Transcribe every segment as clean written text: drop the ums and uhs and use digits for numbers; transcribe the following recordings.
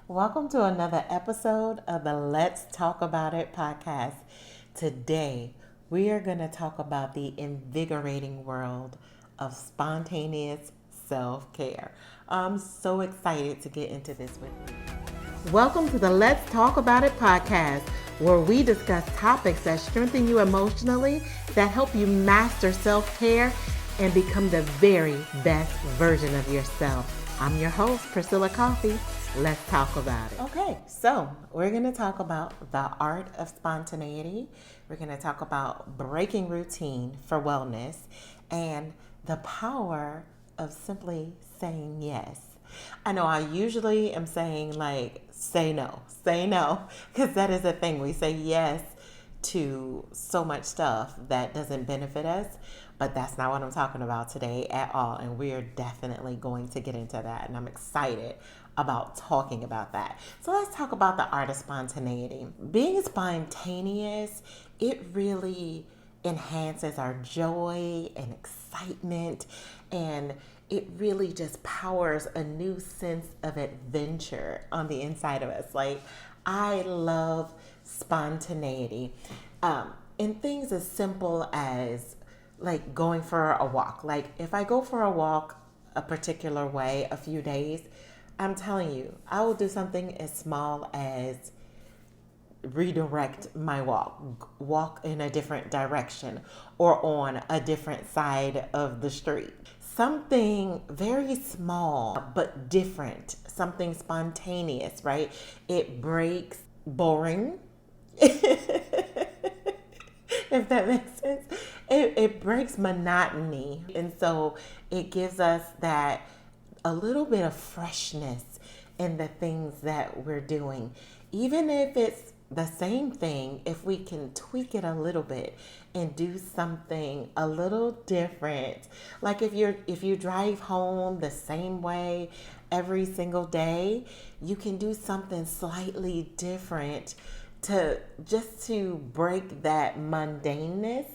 Welcome to another episode of the Let's Talk About It podcast. Today, we are going to talk about the invigorating world of spontaneous self care. I'm so excited to get into this with you. Welcome to the Let's Talk About It podcast, where we discuss topics that strengthen you emotionally, that help you master self care, and become the very best version of yourself. I'm your host, Priscilla Coffee. Let's talk about it. Okay, so we're going to talk about the art of spontaneity. We're going to talk about breaking routine for wellness and the power of simply saying yes. I know I usually am saying say no, because that is a thing. We say yes to so much stuff that doesn't benefit us, but that's not what I'm talking about today at all. And we are definitely going to get into that. And I'm excited about talking about that. So let's talk about the art of spontaneity. Being spontaneous, it really enhances our joy and excitement, and it really just powers a new sense of adventure on the inside of us. Like, I love spontaneity in things as simple as like going for a walk. Like, if I go for a walk a particular way a few days, I'm telling you, I will do something as small as redirect my walk in a different direction or on a different side of the street. Something very small but different, something spontaneous, right? It breaks boring. If that makes sense. It breaks monotony. And so it gives us that a little bit of freshness in the things that we're doing. Even if it's the same thing, if we can tweak it a little bit and do something a little different. Like if you drive home the same way every single day, you can do something slightly different to break that mundaneness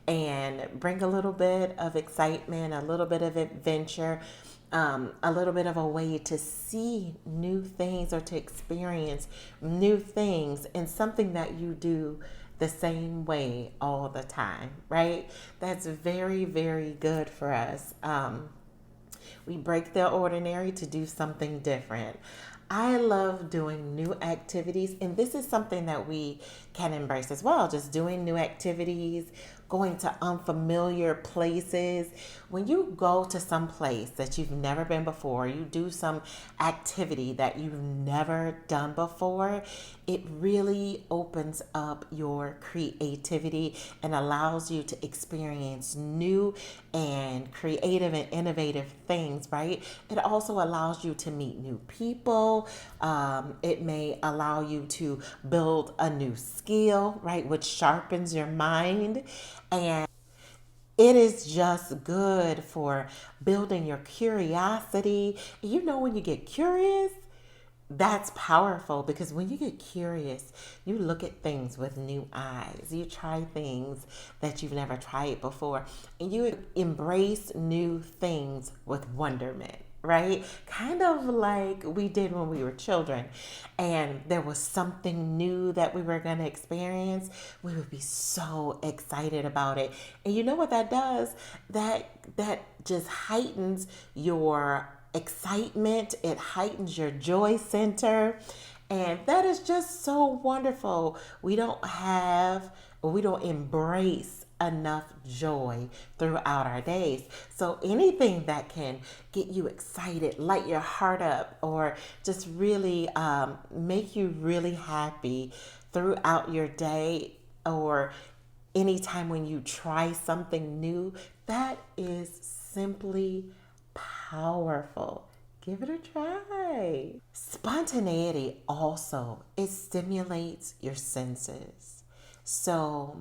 and bring a little bit of excitement, a little bit of adventure, a little bit of a way to see new things or to experience new things in something that you do the same way all the time, right? That's very, very good for us. We break the ordinary to do something different. I love doing new activities, and this is something that we can embrace as well. Just doing new activities, going to unfamiliar places. When you go to some place that you've never been before, you do some activity that you've never done before, it really opens up your creativity and allows you to experience new and creative and innovative things, right? It also allows you to meet new people. It may allow you to build a new skill, right, which sharpens your mind. And it is just good for building your curiosity. You know, when you get curious, that's powerful, because when you get curious, you look at things with new eyes. You try things that you've never tried before, and you embrace new things with wonderment, right? Kind of like we did when we were children and there was something new that we were going to experience. We would be so excited about it. And you know what that does? That just heightens your excitement. It heightens your joy center. And that is just so wonderful. We don't embrace enough joy throughout our days. So anything that can get you excited, light your heart up, or just really make you really happy throughout your day, or anytime when you try something new, that is simply powerful. Give it a try. Spontaneity also, it stimulates your senses. So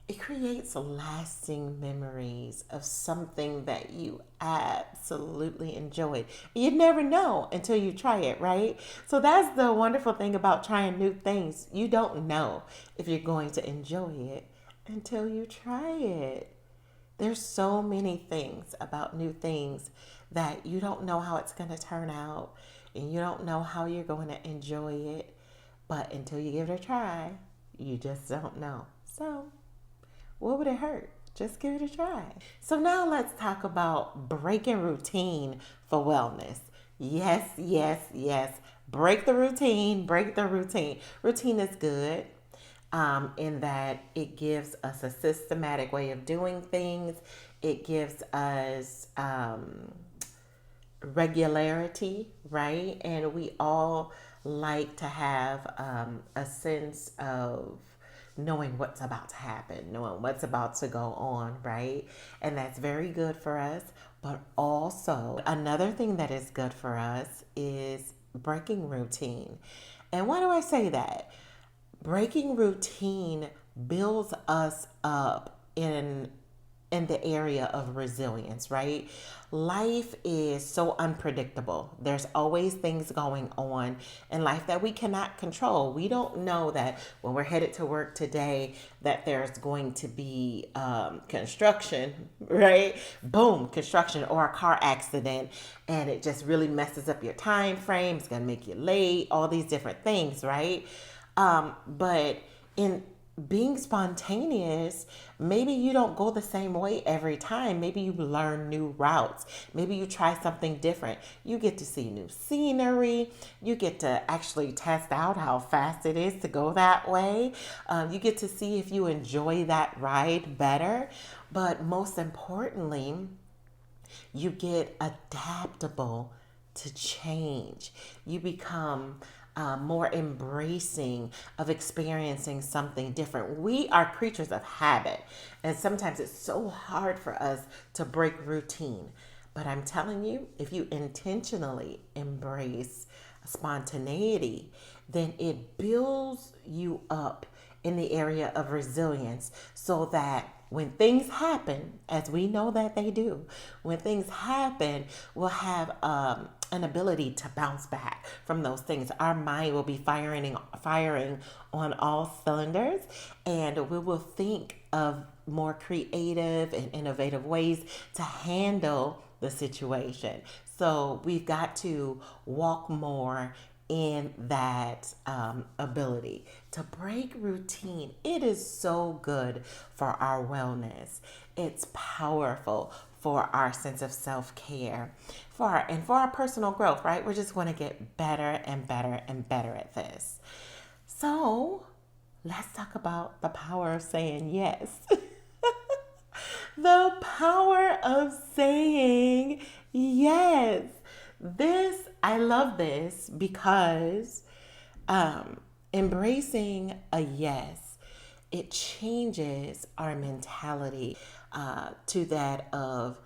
it creates lasting memories of something that you absolutely enjoyed. You never know until you try it, right? So that's the wonderful thing about trying new things. You don't know if you're going to enjoy it until you try it. There's so many things about new things that you don't know how it's going to turn out. and you don't know how you're going to enjoy it, but until you give it a try, you just don't know. So, what would it hurt? Just give it a try. So now let's talk about breaking routine for wellness. Yes, yes, yes. Break the routine, break the routine. Routine is good in that it gives us a systematic way of doing things. It gives us regularity, right? And we all like to have a sense of knowing what's about to happen, knowing what's about to go on, right? And that's very good for us. But also, another thing that is good for us is breaking routine. And why do I say that? Breaking routine builds us up in the area of resilience, right? Life is so unpredictable. There's always things going on in life that we cannot control. We don't know that when we're headed to work today that there's going to be construction, right? Boom, construction or a car accident, and it just really messes up your time frame. It's gonna make you late. All these different things, right? But in being spontaneous, maybe you don't go the same way every time. Maybe you learn new routes. Maybe you try something different. You get to see new scenery. You get to actually test out how fast it is to go that way. You get to see if you enjoy that ride better. But most importantly, you get adaptable to change. You become more embracing of experiencing something different. We are creatures of habit, and sometimes it's so hard for us to break routine. But I'm telling you, if you intentionally embrace spontaneity, then it builds you up in the area of resilience so that when things happen, as we know that they do, when things happen, we'll have an ability to bounce back from those things. Our mind will be firing on all cylinders, and we will think of more creative and innovative ways to handle the situation. So we've got to walk more in that ability to break routine. It is so good for our wellness. It's powerful for our sense of self-care, for our personal growth, right? We're just going to get better and better and better at this. So, let's talk about the power of saying yes. The power of saying yes. I love this because embracing a yes, it changes our mentality to that of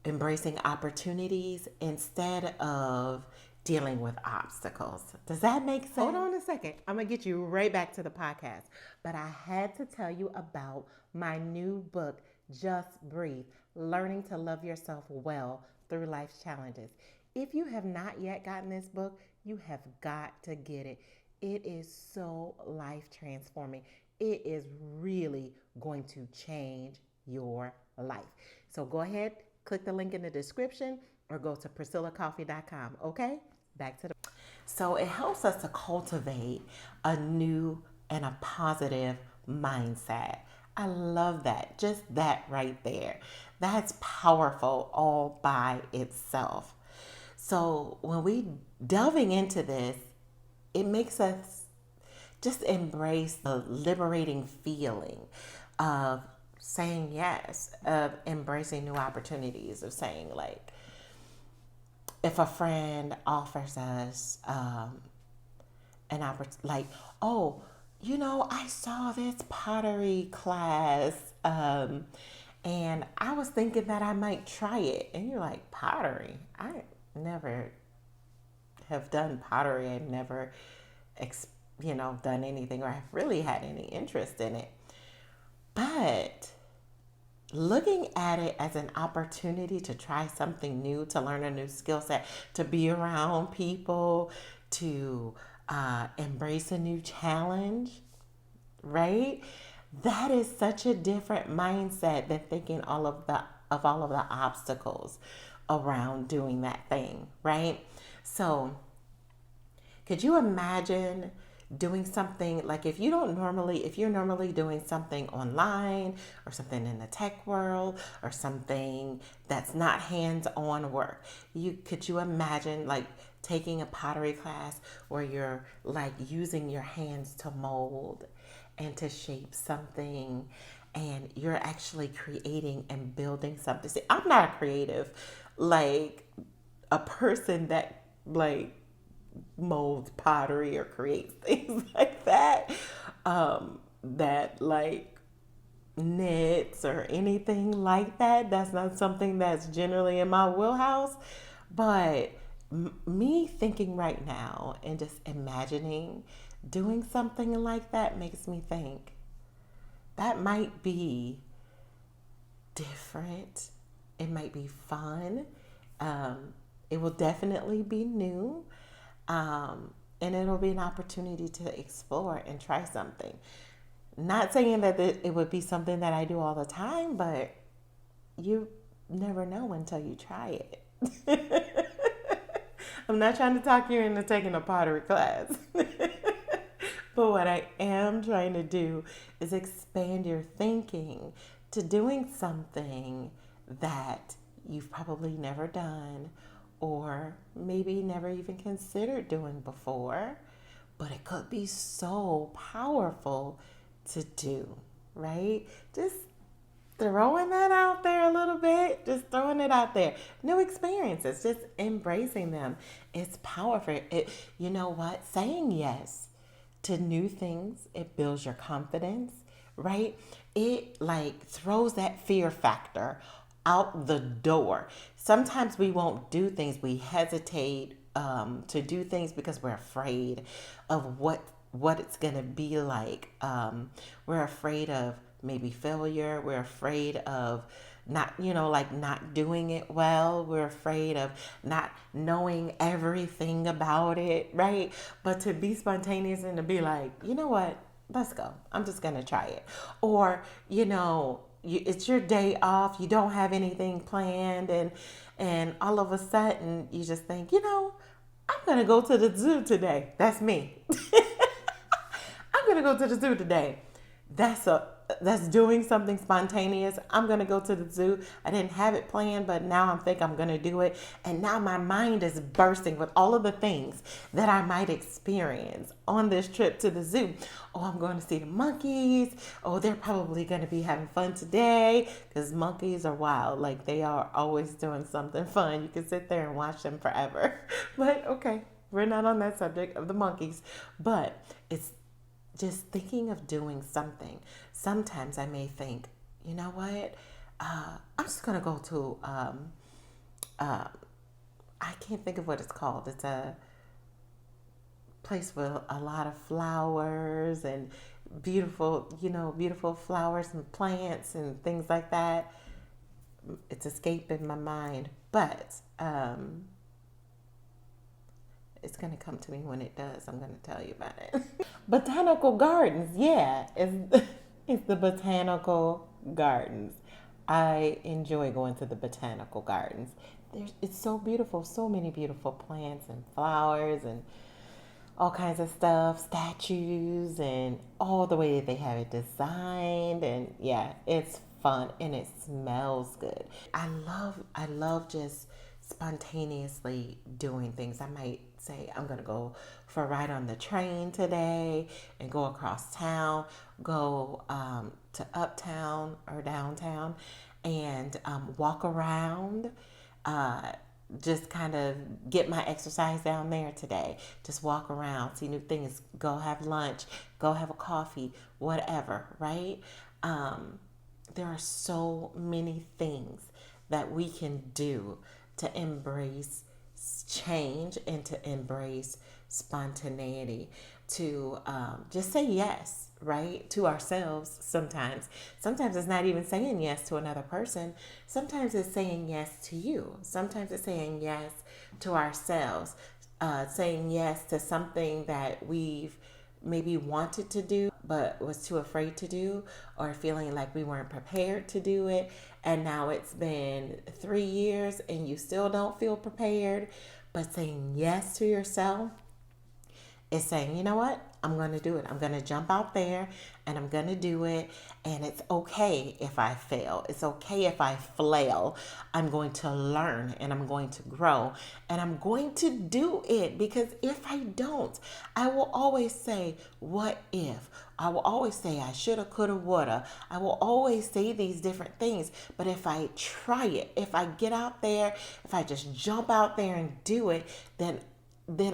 embracing opportunities instead of dealing with obstacles. Does that make sense? Hold on a second. I'm going to get you right back to the podcast. But I had to tell you about my new book, Just Breathe, Learning to Love Yourself Well Through Life's Challenges. If you have not yet gotten this book, you have got to get it. It is so life transforming. It is really going to change your life. So go ahead, click the link in the description or go to PriscillaCoffee.com. Okay? Back to the. So it helps us to cultivate a new and a positive mindset. I love that. Just that right there. That's powerful all by itself. So when we delving into this, it makes us just embrace the liberating feeling of saying yes, of embracing new opportunities, of saying like, if a friend offers us an opportunity, like, oh, I saw this pottery class, and I was thinking that I might try it. And you're like, pottery? I never have done pottery. I've never, done anything or have really had any interest in it. But looking at it as an opportunity to try something new, to learn a new skill set, to be around people, to embrace a new challenge, right? That is such a different mindset than thinking all of the obstacles around doing that thing, right? So could you imagine doing something like if you're normally doing something online or something in the tech world or something that's not hands-on work, could you imagine like taking a pottery class where you're like using your hands to mold and to shape something, and you're actually creating and building something. See, I'm not a creative, like a person that like molds pottery or creates things like that, that like knits or anything like that. That's not something that's generally in my wheelhouse. But me thinking right now and just imagining doing something like that makes me think that might be different. It might be fun. It will definitely be new. And it'll be an opportunity to explore and try something. Not saying that it would be something that I do all the time, but you never know until you try it. I'm not trying to talk you into taking a pottery class. But what I am trying to do is expand your thinking to doing something that you've probably never done or maybe never even considered doing before, but it could be so powerful to do, right? Just throwing that out there a little bit, just throwing it out there. New experiences, just embracing them. It's powerful. You know what? Saying yes to new things, it builds your confidence, right? It like throws that fear factor out the door. Sometimes we won't do things. We hesitate to do things because we're afraid of what it's gonna be like. We're afraid of maybe failure. We're afraid of not, like not doing it well. We're afraid of not knowing everything about it, right? But to be spontaneous and to be like, you know what? Let's go. I'm just going to try it. Or, it's your day off. You don't have anything planned. And all of a sudden you just think, I'm going to go to the zoo today. That's me. I'm going to go to the zoo today. That's doing something spontaneous. I'm going to go to the zoo. I didn't have it planned, but now I think I'm going to do it. And now my mind is bursting with all of the things that I might experience on this trip to the zoo. Oh, I'm going to see the monkeys. Oh, they're probably going to be having fun today because monkeys are wild. Like they are always doing something fun. You can sit there and watch them forever. But okay, we're not on that subject of the monkeys, but it's just thinking of doing something. Sometimes I may think, you know what? I'm just gonna go to I can't think of what it's called. It's a place with a lot of flowers and beautiful flowers and plants and things like that. It's escaping my mind, but it's going to come to me when it does. I'm going to tell you about it. Botanical gardens, yeah. It's the botanical gardens. I enjoy going to the botanical gardens. It's so beautiful. So many beautiful plants and flowers and all kinds of stuff, statues, and all the way that they have it designed. And yeah, it's fun and it smells good. I love just spontaneously doing things. I might say I'm gonna go for a ride on the train today and go across town, go to uptown or downtown and walk around, just kind of get my exercise down there today. Just walk around, see new things, go have lunch, go have a coffee, whatever, right? There are so many things that we can do to embrace change and to embrace spontaneity, to just say yes, right, to ourselves. Sometimes it's not even saying yes to another person. Sometimes it's saying yes to you. Sometimes it's saying yes to ourselves, saying yes to something that we've maybe wanted to do but was too afraid to do, or feeling like we weren't prepared to do it, and now it's been 3 years and you still don't feel prepared, But saying yes to yourself is saying, you know what? I'm going to do it. I'm going to jump out there and I'm going to do it. And it's okay if I fail. It's okay if I flail. I'm going to learn and I'm going to grow and I'm going to do it, because if I don't, I will always say, what if? I will always say I shoulda, coulda, woulda. I will always say these different things. But if I try it, if I get out there, if I just jump out there and do it, then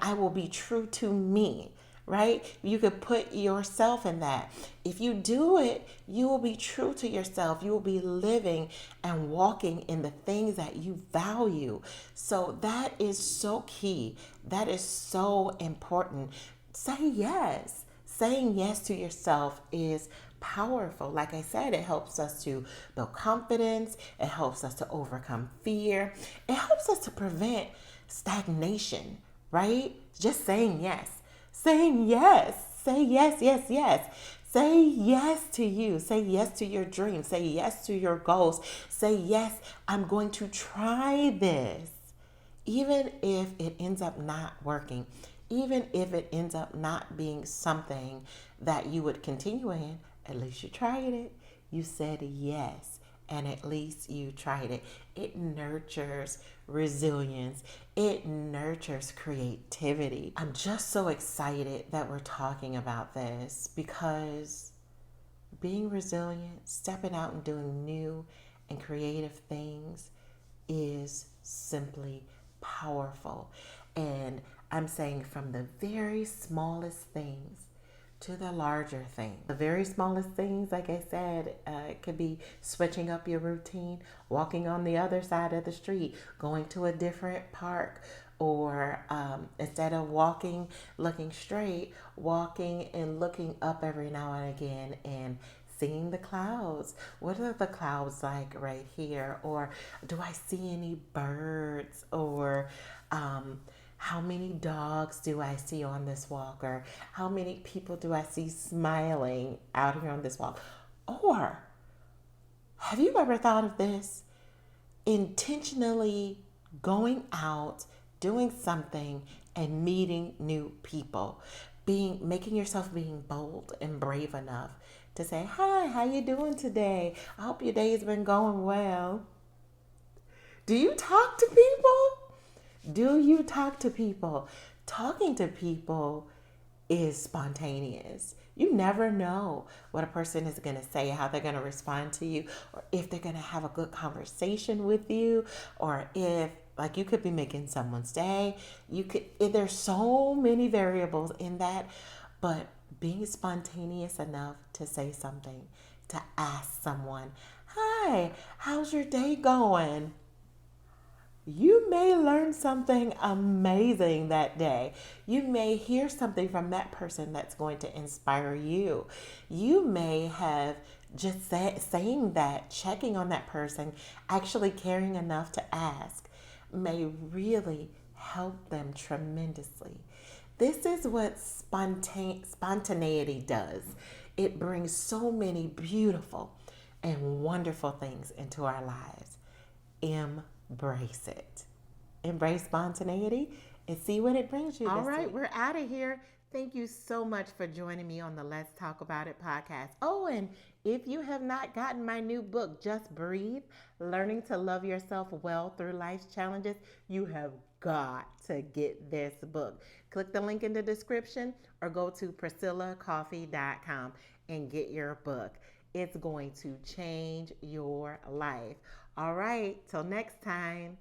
I will be true to me, right? You could put yourself in that. If you do it, you will be true to yourself. You will be living and walking in the things that you value. So that is so key. That is so important. Say yes. Saying yes to yourself is powerful. Like I said, it helps us to build confidence. It helps us to overcome fear. It helps us to prevent stagnation, right? Just saying yes. Saying yes. Say yes, yes, yes. Say yes to you. Say yes to your dreams. Say yes to your goals. Say yes, I'm going to try this. Even if it ends up not working, even if it ends up not being something that you would continue in, at least you tried it. You said yes, and at least you tried it. It nurtures resilience. It nurtures creativity. I'm just so excited that we're talking about this, because being resilient, stepping out and doing new and creative things is simply powerful. And I'm saying, from the very smallest things to the larger things. The very smallest things, like I said, it could be switching up your routine, walking on the other side of the street, going to a different park, or instead of walking looking straight, walking and looking up every now and again and seeing the clouds. What are the clouds like right here? Or do I see any birds? Or how many dogs do I see on this walk? Or how many people do I see smiling out here on this walk? Or have you ever thought of this? Intentionally going out, doing something, and meeting new people. Making yourself being bold and brave enough to say, hi, how you doing today? I hope your day has been going well. Do you talk to people? Do you talk to people? Talking to people is spontaneous. You never know what a person is going to say, how they're going to respond to you, or if they're going to have a good conversation with you, or if, like, you could be making someone's day. There's so many variables in that, but being spontaneous enough to say something, to ask someone, hi, how's your day going? You may learn something amazing that day. You may hear something from that person that's going to inspire you. You may have just saying that, checking on that person, actually caring enough to ask, may really help them tremendously. This is what spontaneity does. It brings so many beautiful and wonderful things into our lives. Embrace it. Embrace spontaneity and see what it brings you. All right, we're out of here. Thank you so much for joining me on the Let's Talk About It podcast. Oh, and if you have not gotten my new book, Just Breathe, Learning to Love Yourself Well Through Life's Challenges, you have got to get this book. Click the link in the description or go to PriscillaCoffee.com and get your book. It's going to change your life. All right, till next time.